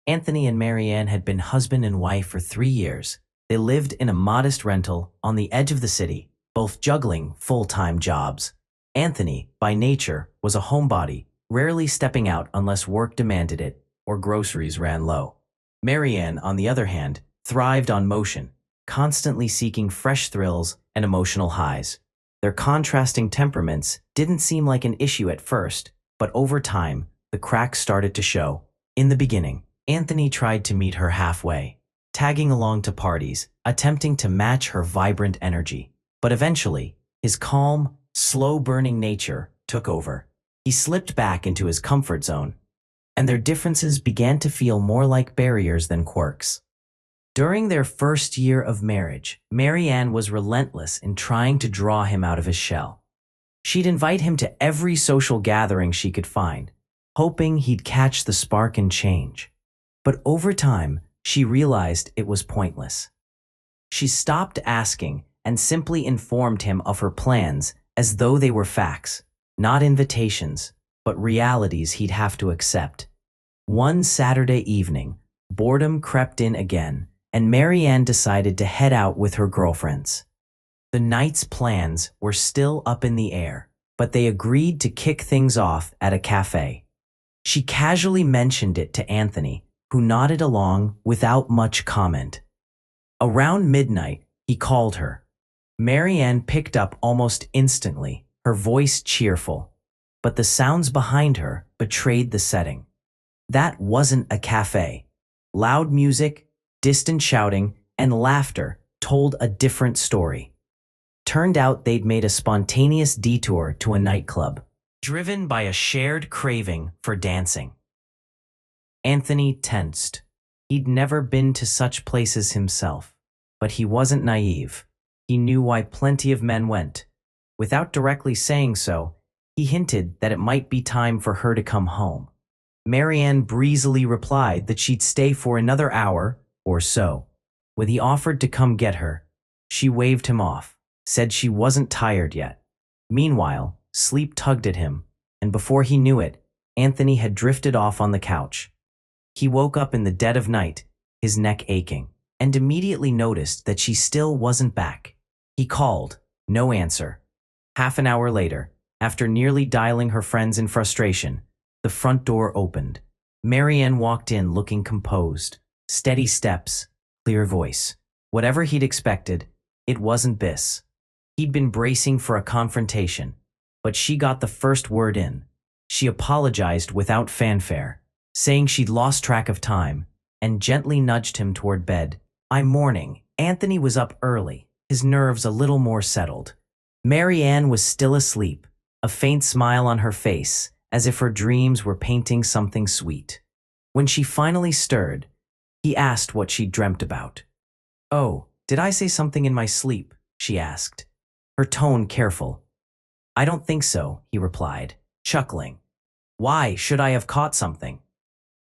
Anthony and Marianne had been husband and wife for 3 years. They lived in a modest rental on the edge of the city, both juggling full-time jobs. Anthony, by nature, was a homebody, rarely stepping out unless work demanded it or groceries ran low. Marianne, on the other hand, thrived on motion, constantly seeking fresh thrills and emotional highs. Their contrasting temperaments didn't seem like an issue at first, but over time, the cracks started to show. In the beginning, Anthony tried to meet her halfway, tagging along to parties, attempting to match her vibrant energy. But eventually, his calm, slow-burning nature took over. He slipped back into his comfort zone, and their differences began to feel more like barriers than quirks. During their first year of marriage, Marianne was relentless in trying to draw him out of his shell. She'd invite him to every social gathering she could find, hoping he'd catch the spark and change. But over time, she realized it was pointless. She stopped asking and simply informed him of her plans as though they were facts, not invitations, but realities he'd have to accept. One Saturday evening, boredom crept in again, and Marianne decided to head out with her girlfriends. The night's plans were still up in the air, but they agreed to kick things off at a cafe. She casually mentioned it to Anthony, who nodded along without much comment. Around midnight, he called her. Marianne picked up almost instantly, her voice cheerful, but the sounds behind her betrayed the setting. That wasn't a cafe. Loud music, distant shouting, and laughter told a different story. Turned out they'd made a spontaneous detour to a nightclub, driven by a shared craving for dancing. Anthony tensed. He'd never been to such places himself, but he wasn't naive. He knew why plenty of men went. Without directly saying so, he hinted that it might be time for her to come home. Marianne breezily replied that she'd stay for another hour or so. When he offered to come get her, she waved him off, said she wasn't tired yet. Meanwhile, sleep tugged at him, and before he knew it, Anthony had drifted off on the couch. He woke up in the dead of night, his neck aching, and immediately noticed that she still wasn't back. He called, no answer. Half an hour later, after nearly dialing her friends in frustration, the front door opened. Marianne walked in looking composed. Steady steps, clear voice. Whatever he'd expected, it wasn't this. He'd been bracing for a confrontation, but she got the first word in. She apologized without fanfare, saying she'd lost track of time, and gently nudged him toward bed. I'm mourning. Anthony was up early, his nerves a little more settled. Marianne was still asleep, a faint smile on her face, as if her dreams were painting something sweet. When she finally stirred, he asked what she'd dreamt about. Oh, did I say something in my sleep? She asked, her tone careful. I don't think so, he replied, chuckling. Why should I have caught something?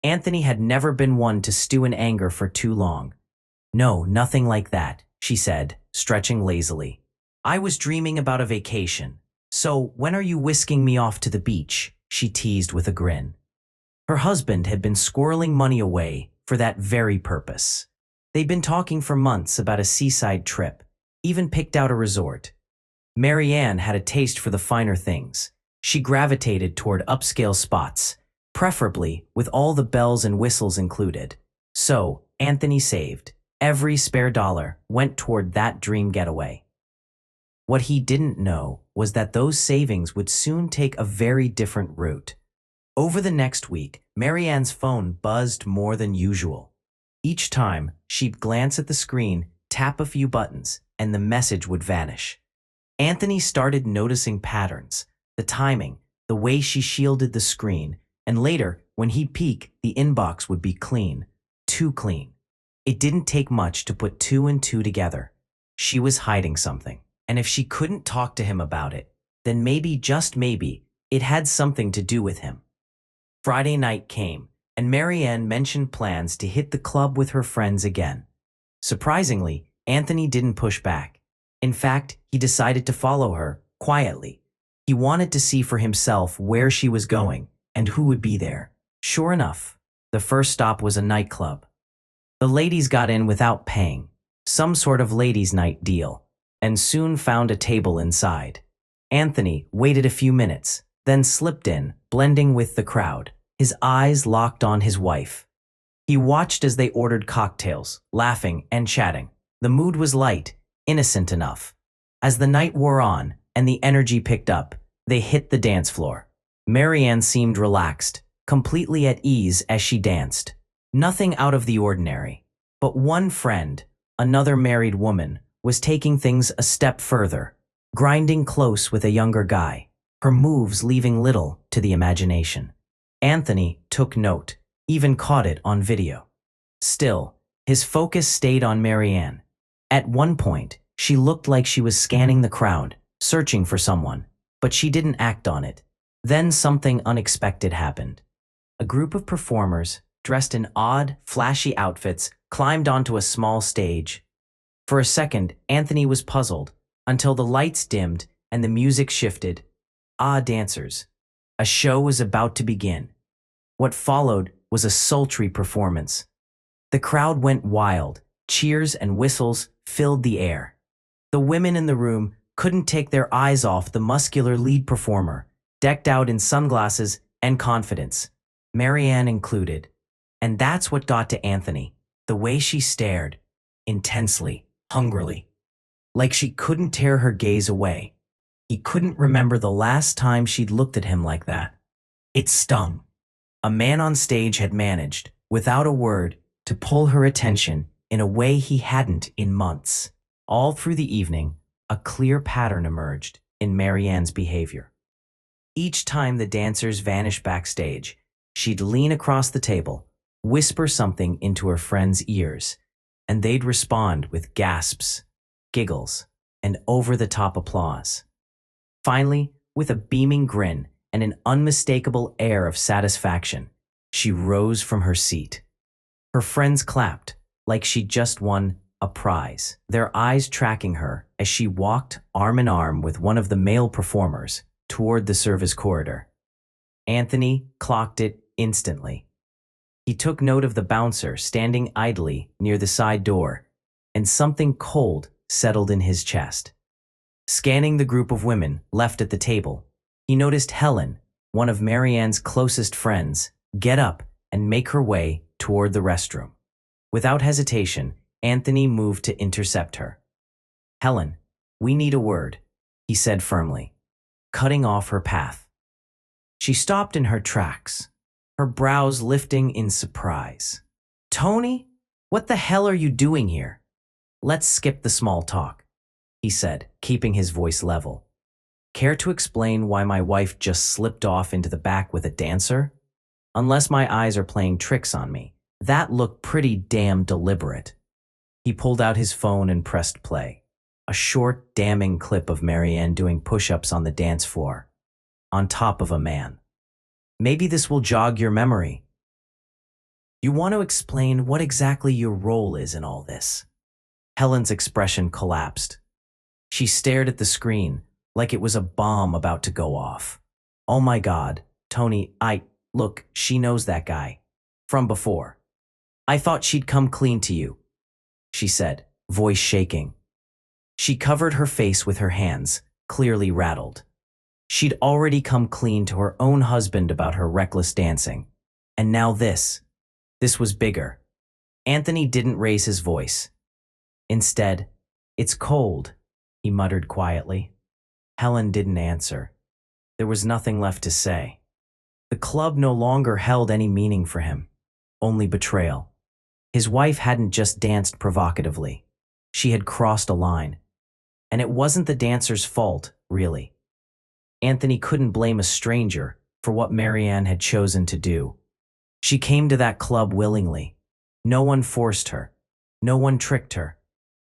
Anthony had never been one to stew in anger for too long. No, nothing like that, she said, stretching lazily. I was dreaming about a vacation. So when are you whisking me off to the beach? She teased with a grin. Her husband had been squirreling money away for that very purpose. They'd been talking for months about a seaside trip, even picked out a resort. Marianne had a taste for the finer things. She gravitated toward upscale spots, preferably with all the bells and whistles included. So, Anthony saved. Every spare dollar went toward that dream getaway. What he didn't know was that those savings would soon take a very different route. Over the next week, Marianne's phone buzzed more than usual. Each time, she'd glance at the screen, tap a few buttons, and the message would vanish. Anthony started noticing patterns, the timing, the way she shielded the screen, and later, when he'd peek, the inbox would be clean. Too clean. It didn't take much to put two and two together. She was hiding something, and if she couldn't talk to him about it, then maybe, just maybe, it had something to do with him. Friday night came, and Marianne mentioned plans to hit the club with her friends again. Surprisingly, Anthony didn't push back. In fact, he decided to follow her, quietly. He wanted to see for himself where she was going and who would be there. Sure enough, The first stop was a nightclub. The ladies got in without paying, some sort of ladies' night deal, and soon found a table inside. Anthony waited a few minutes, then slipped in, blending with the crowd, his eyes locked on his wife. He watched as they ordered cocktails, laughing and chatting. The mood was light, innocent enough. As the night wore on and the energy picked up, they hit the dance floor. Marianne seemed relaxed, completely at ease as she danced. Nothing out of the ordinary. But one friend, another married woman, was taking things a step further, grinding close with a younger guy, her moves leaving little to the imagination. Anthony took note, even caught it on video. Still, his focus stayed on Marianne. At one point, she looked like she was scanning the crowd, searching for someone, but she didn't act on it. Then something unexpected happened. A group of performers, dressed in odd, flashy outfits, climbed onto a small stage. For a second, Anthony was puzzled, until the lights dimmed and the music shifted. Dancers. A show was about to begin. What followed was a sultry performance. The crowd went wild. Cheers and whistles filled the air. The women in the room couldn't take their eyes off the muscular lead performer, decked out in sunglasses and confidence, Marianne included. And that's what got to Anthony, the way she stared, intensely, hungrily, like she couldn't tear her gaze away. He couldn't remember the last time she'd looked at him like that. It stung. A man on stage had managed, without a word, to pull her attention in a way he hadn't in months. All through the evening, a clear pattern emerged in Marianne's behavior. Each time the dancers vanished backstage, she'd lean across the table, whisper something into her friends' ears, and they'd respond with gasps, giggles, and over-the-top applause. Finally, with a beaming grin and an unmistakable air of satisfaction, she rose from her seat. Her friends clapped, like she'd just won a prize, their eyes tracking her as she walked arm in arm with one of the male performers toward the service corridor. Anthony clocked it instantly. He took note of the bouncer standing idly near the side door, and something cold settled in his chest. Scanning the group of women left at the table, he noticed Helen, one of Marianne's closest friends, get up and make her way toward the restroom. Without hesitation, Anthony moved to intercept her. "Helen, we need a word," he said firmly, cutting off her path. She stopped in her tracks, her brows lifting in surprise. "Tony, what the hell are you doing here?" "Let's skip the small talk," he said, keeping his voice level. "Care to explain why my wife just slipped off into the back with a dancer? Unless my eyes are playing tricks on me, that looked pretty damn deliberate." He pulled out his phone and pressed play. A short, damning clip of Marianne doing push-ups on the dance floor, on top of a man. "Maybe this will jog your memory. You want to explain what exactly your role is in all this?" Helen's expression collapsed. She stared at the screen like it was a bomb about to go off. "Oh my God, Tony, look, she knows that guy. From before. I thought she'd come clean to you," she said, voice shaking. She covered her face with her hands, clearly rattled. She'd already come clean to her own husband about her reckless dancing. And now this. This was bigger. Anthony didn't raise his voice. Instead, "It's cold," he muttered quietly. Helen didn't answer. There was nothing left to say. The club no longer held any meaning for him, only betrayal. His wife hadn't just danced provocatively. She had crossed a line. And it wasn't the dancer's fault, really. Anthony couldn't blame a stranger for what Marianne had chosen to do. She came to that club willingly. No one forced her. No one tricked her.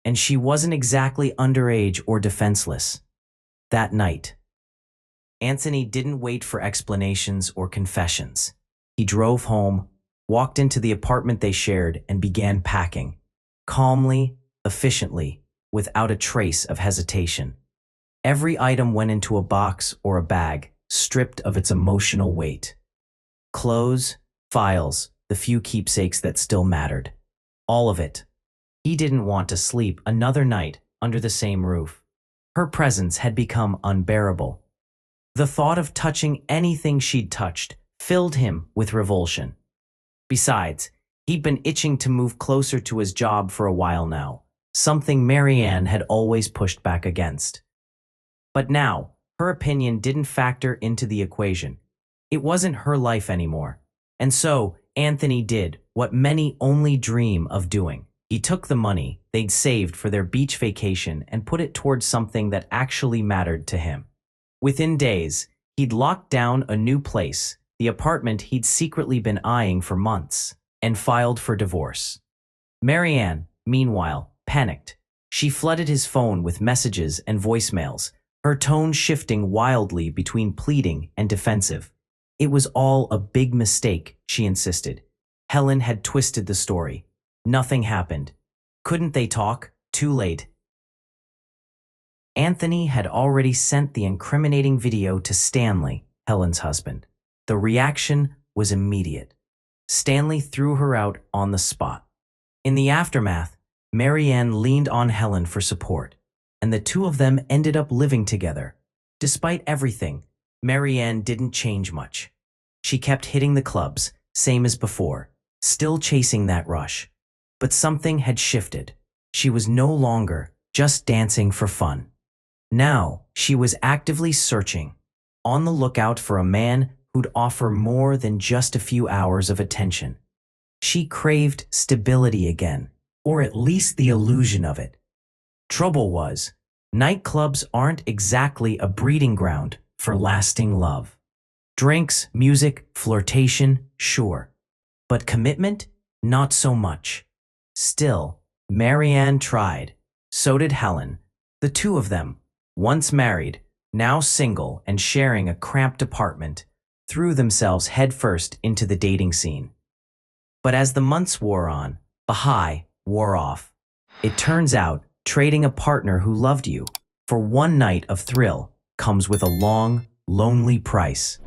And she wasn't exactly underage or defenseless. That night, Anthony didn't wait for explanations or confessions. He drove home, walked into the apartment they shared, and began packing, calmly, efficiently, without a trace of hesitation. Every item went into a box or a bag, stripped of its emotional weight. Clothes, files, the few keepsakes that still mattered. All of it. He didn't want to sleep another night under the same roof. Her presence had become unbearable. The thought of touching anything she'd touched filled him with revulsion. Besides, he'd been itching to move closer to his job for a while now, something Marianne had always pushed back against. But now, her opinion didn't factor into the equation. It wasn't her life anymore. And so, Anthony did what many only dream of doing. He took the money they'd saved for their beach vacation and put it towards something that actually mattered to him. Within days, he'd locked down a new place, the apartment he'd secretly been eyeing for months, and filed for divorce. Marianne, meanwhile, panicked. She flooded his phone with messages and voicemails, her tone shifting wildly between pleading and defensive. It was all a big mistake, she insisted. Helen had twisted the story. Nothing happened. Couldn't they talk? Too late. Anthony had already sent the incriminating video to Stanley, Helen's husband. The reaction was immediate. Stanley threw her out on the spot. In the aftermath, Marianne leaned on Helen for support, and the two of them ended up living together. Despite everything, Marianne didn't change much. She kept hitting the clubs, same as before, still chasing that rush. But something had shifted. She was no longer just dancing for fun. Now, she was actively searching, on the lookout for a man who'd offer more than just a few hours of attention. She craved stability again, or at least the illusion of it. Trouble was, nightclubs aren't exactly a breeding ground for lasting love. Drinks, music, flirtation, sure. But commitment? Not so much. Still, Marianne tried. So did Helen. The two of them, once married, now single and sharing a cramped apartment, threw themselves headfirst into the dating scene. But as the months wore on, the high wore off. It turns out trading a partner who loved you for one night of thrill comes with a long, lonely price.